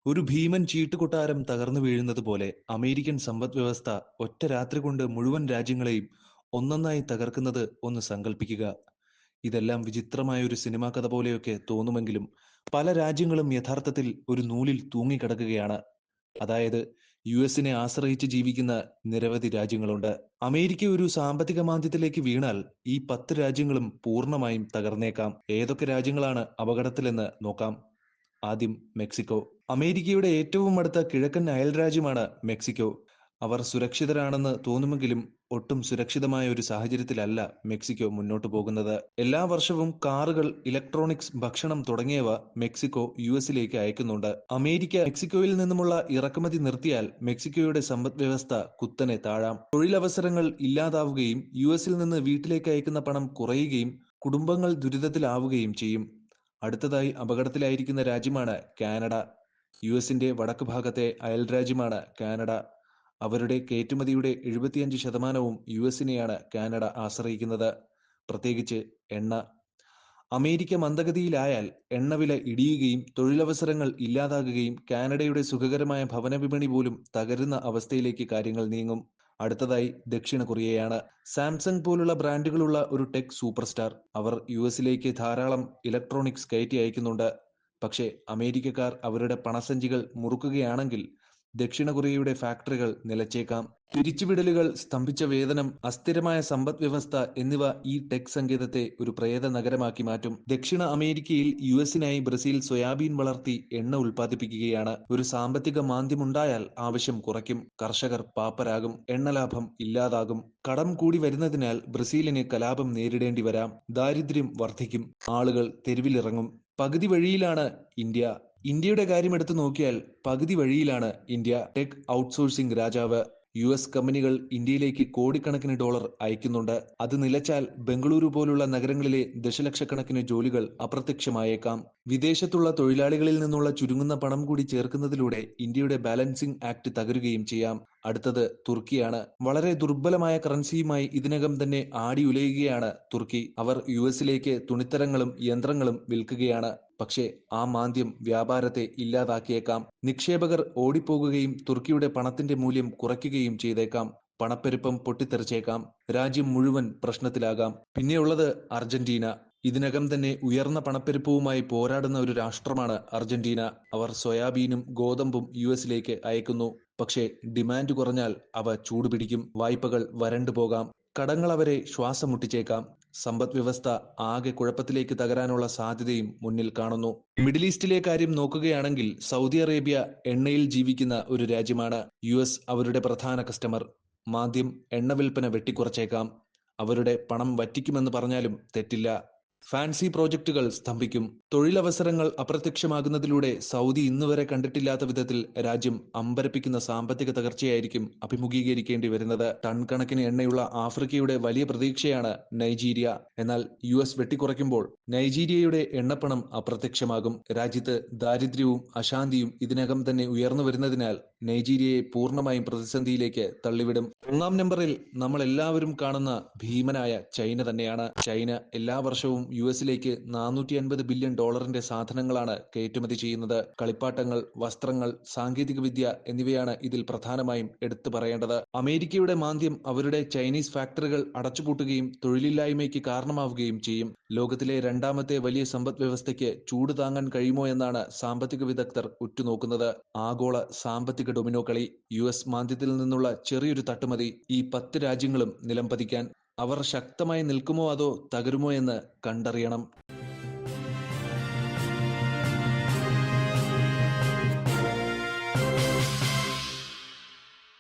ഒരു ഭീമൻ ചീട്ടുകൊട്ടാരം തകർന്നു വീഴുന്നത് പോലെ അമേരിക്കൻ സമ്പദ്വ്യവസ്ഥ ഒറ്റ രാത്രി കൊണ്ട് മുഴുവൻ രാജ്യങ്ങളെയും ഒന്നൊന്നായി തകർക്കുന്നത് ഒന്ന് സങ്കല്പിക്കുക. ഇതെല്ലാം വിചിത്രമായ ഒരു സിനിമാ കഥ പോലെയൊക്കെ തോന്നുമെങ്കിലും പല രാജ്യങ്ങളും യഥാർത്ഥത്തിൽ ഒരു നൂലിൽ തൂങ്ങിക്കിടക്കുകയാണ്. അതായത് യുഎസിനെ ആശ്രയിച്ച് ജീവിക്കുന്ന നിരവധി രാജ്യങ്ങളുണ്ട്. അമേരിക്ക ഒരു സാമ്പത്തിക മാന്ദ്യത്തിലേക്ക് വീണാൽ ഈ 10 രാജ്യങ്ങളും പൂർണ്ണമായും തകർന്നേക്കാം. ഏതൊക്കെ രാജ്യങ്ങളാണ് അപകടത്തിലെന്ന് നോക്കാം. ആദ്യം മെക്സിക്കോ. അമേരിക്കയുടെ ഏറ്റവും അടുത്ത കിഴക്കൻ അയൽരാജ്യമാണ് മെക്സിക്കോ. അവർ സുരക്ഷിതരാണെന്ന് തോന്നുമെങ്കിലും ഒട്ടും സുരക്ഷിതമായ ഒരു സാഹചര്യത്തിലല്ല മെക്സിക്കോ മുന്നോട്ടു പോകുന്നത്. എല്ലാ വർഷവും കാറുകൾ, ഇലക്ട്രോണിക്സ്, ഭക്ഷണം തുടങ്ങിയവ മെക്സിക്കോ യുഎസിലേക്ക് അയക്കുന്നുണ്ട്. അമേരിക്ക മെക്സിക്കോയിൽ നിന്നുമുള്ള ഇറക്കുമതി നിർത്തിയാൽ മെക്സിക്കോയുടെ സമ്പദ്വ്യവസ്ഥ കുത്തനെ താഴാം. തൊഴിലവസരങ്ങൾ ഇല്ലാതാവുകയും യുഎസിൽ നിന്ന് വീട്ടിലേക്ക് അയക്കുന്ന പണം കുറയുകയും കുടുംബങ്ങൾ ദുരിതത്തിലാവുകയും ചെയ്യും. അടുത്തതായി അപകടത്തിലായിരിക്കുന്ന രാജ്യമാണ് കാനഡ. യുഎസിന്റെ വടക്ക് ഭാഗത്തെ അയൽരാജ്യമാണ് കാനഡ. അവരുടെ കയറ്റുമതിയുടെ 75% യുഎസിനെയാണ് കാനഡ ആശ്രയിക്കുന്നത്, പ്രത്യേകിച്ച് എണ്ണ. അമേരിക്ക മന്ദഗതിയിലായാൽ എണ്ണവില ഇടിയുകയും തൊഴിലവസരങ്ങൾ ഇല്ലാതാകുകയും കാനഡയുടെ സുഖകരമായ ഭവന വിപണി പോലും തകരുന്ന അവസ്ഥയിലേക്ക് കാര്യങ്ങൾ നീങ്ങും. അടുത്തതായി ദക്ഷിണ കൊറിയയാണ്. സാംസങ് പോലുള്ള ബ്രാൻഡുകളുള്ള ഒരു ടെക് സൂപ്പർ സ്റ്റാർ. അവർ യുഎസിലേക്ക് ധാരാളം ഇലക്ട്രോണിക്സ് കയറ്റി അയക്കുന്നുണ്ട്. പക്ഷേ അമേരിക്കക്കാർ അവരുടെ പണസഞ്ചികൾ മുറുക്കുകയാണെങ്കിൽ ദക്ഷിണ കൊറിയയുടെ ഫാക്ടറികൾ നിലച്ചേക്കാം. പിരിച്ചുവിടലുകൾ, സ്തംഭിച്ച വേതനം, അസ്ഥിരമായ സമ്പദ് വ്യവസ്ഥ എന്നിവ ഈ ടെക് സങ്കേതത്തെ ഒരു പ്രേത നഗരമാക്കി മാറ്റും. ദക്ഷിണ അമേരിക്കയിൽ യുഎസിനായി ബ്രസീൽ സോയാബീൻ വളർത്തി എണ്ണ ഉൽപ്പാദിപ്പിക്കുകയാണ്. ഒരു സാമ്പത്തിക മാന്ദ്യമുണ്ടായാൽ ആവശ്യം കുറയ്ക്കും. കർഷകർ പാപ്പരാകും. എണ്ണലാഭം ഇല്ലാതാകും. കടം കൂടി വരുന്നതിനാൽ ബ്രസീലിന് കലാപം നേരിടേണ്ടി വരാം. ദാരിദ്ര്യം വർദ്ധിക്കും. ആളുകൾ തെരുവിലിറങ്ങും. പകുതി വഴിയിലാണ് ഇന്ത്യ. ഇന്ത്യയുടെ കാര്യമെടുത്തു നോക്കിയാൽ പകുതി വഴിയിലാണ് ഇന്ത്യ. ടെക് ഔട്ട്സോഴ്സിംഗ് രാജാവ്. യുഎസ് കമ്പനികൾ ഇന്ത്യയിലേക്ക് കോടിക്കണക്കിന് ഡോളർ അയക്കുന്നുണ്ട്. അത് നിലച്ചാൽ ബംഗളൂരു പോലുള്ള നഗരങ്ങളിലെ ദശലക്ഷക്കണക്കിന് ജോലികൾ അപ്രത്യക്ഷമായേക്കാം. വിദേശത്തുള്ള തൊഴിലാളികളിൽ നിന്നുള്ള ചുരുങ്ങുന്ന പണം കൂടി ചേർക്കുന്നതിലൂടെ ഇന്ത്യയുടെ ബാലൻസിംഗ് ആക്ട് തകരുകയും ചെയ്യാം. അടുത്തത് തുർക്കിയാണ്. വളരെ ദുർബലമായ കറൻസിയുമായി ഇതിനകം തന്നെ ആടിയുലയുകയാണ് തുർക്കി. അവർ യുഎസിലേക്ക് തുണിത്തരങ്ങളും യന്ത്രങ്ങളും വിൽക്കുകയാണ്. പക്ഷേ ആ മാന്ദ്യം വ്യാപാരത്തെ ഇല്ലാതാക്കിയേക്കാം. നിക്ഷേപകർ ഓടിപ്പോകുകയും തുർക്കിയുടെ പണത്തിന്റെ മൂല്യം കുറയ്ക്കുകയും ചെയ്തേക്കാം. പണപ്പെരുപ്പം പൊട്ടിത്തെറിച്ചേക്കാം. രാജ്യം മുഴുവൻ പ്രശ്നത്തിലാകാം. പിന്നെയുള്ളത് അർജന്റീന. ഇതിനകം തന്നെ ഉയർന്ന പണപ്പെരുപ്പവുമായി പോരാടുന്ന ഒരു രാഷ്ട്രമാണ് അർജന്റീന. അവർ സോയാബീനും ഗോതമ്പും യുഎസിലേക്ക് അയക്കുന്നു. പക്ഷേ ഡിമാൻഡ് കുറഞ്ഞാൽ അവ ചൂടുപിടിക്കും. വായ്പകൾ വരണ്ടു പോകാം. കടങ്ങൾ അവരെ ശ്വാസം മുട്ടിച്ചേക്കാം. സമ്പദ് വ്യവസ്ഥ ആകെ കുഴപ്പത്തിലേക്ക് തകരാനുള്ള സാധ്യതയും മുന്നിൽ കാണുന്നു. മിഡിൽ ഈസ്റ്റിലെ കാര്യം നോക്കുകയാണെങ്കിൽ സൗദി അറേബ്യ എണ്ണയിൽ ജീവിക്കുന്ന ഒരു രാജ്യമാണ്. യുഎസ് അവരുടെ പ്രധാന കസ്റ്റമർ. മാന്ദ്യം എണ്ണ വിൽപ്പന വെട്ടിക്കുറച്ചേക്കാം. അവരുടെ പണം വറ്റിക്കുമെന്ന് പറഞ്ഞാലും തെറ്റില്ല. ഫാൻസി പ്രോജക്റ്റുകൾ സ്തംഭിക്കും. തൊഴിലവസരങ്ങൾ അപ്രത്യക്ഷമാകുന്നതിലൂടെ സൗദി ഇന്നുവരെ കണ്ടിട്ടില്ലാത്ത വിധത്തിൽ രാജ്യം അമ്പരപ്പിക്കുന്ന സാമ്പത്തിക തകർച്ചയായിരിക്കും അഭിമുഖീകരിക്കേണ്ടി വരുന്നത്. ടൺ കണക്കിന് എണ്ണയുള്ള ആഫ്രിക്കയുടെ വലിയ പ്രതീക്ഷയാണ് നൈജീരിയ. എന്നാൽ യുഎസ് വെട്ടിക്കുറയ്ക്കുമ്പോൾ നൈജീരിയയുടെ എണ്ണപ്പണം അപ്രത്യക്ഷമാകും. രാജ്യത്ത് ദാരിദ്ര്യവും അശാന്തിയും ഇതിനകം തന്നെ ഉയർന്നു വരുന്നതിനാൽ നൈജീരിയയെ പൂർണ്ണമായും പ്രതിസന്ധിയിലേക്ക് തള്ളിവിടും. ഒന്നാം നമ്പറിൽ നമ്മൾ എല്ലാവരും കാണുന്ന ഭീമനായ ചൈന തന്നെയാണ്. ചൈന എല്ലാ വർഷവും യുഎസിലേക്ക് $450 ബില്യൺ സാധനങ്ങളാണ് കയറ്റുമതി ചെയ്യുന്നത്. കളിപ്പാട്ടങ്ങൾ, വസ്ത്രങ്ങൾ, സാങ്കേതിക വിദ്യ എന്നിവയാണ് ഇതിൽ പ്രധാനമായും എടുത്തു പറയേണ്ടത്. അമേരിക്കയുടെ മാന്ദ്യം അവരുടെ ചൈനീസ് ഫാക്ടറികൾ അടച്ചുപൂട്ടുകയും തൊഴിലില്ലായ്മയ്ക്ക് കാരണമാവുകയും ചെയ്യും. ലോകത്തിലെ രണ്ടാമത്തെ വലിയ സമ്പദ് വ്യവസ്ഥയ്ക്ക് ചൂട് താങ്ങാൻ കഴിയുമോ എന്നാണ് സാമ്പത്തിക വിദഗ്ധർ ഉറ്റുനോക്കുന്നത്. ആഗോള സാമ്പത്തിക ഡൊമിനോ കളി. യുഎസ് മാന്ദ്യത്തിൽ നിന്നുള്ള ചെറിയൊരു തട്ടുമതി ഈ 10 രാജ്യങ്ങളും നിലംപതിക്കാൻ. അവർ ശക്തമായി നിൽക്കുമോ അതോ തകരുമോ എന്ന് കണ്ടറിയണം.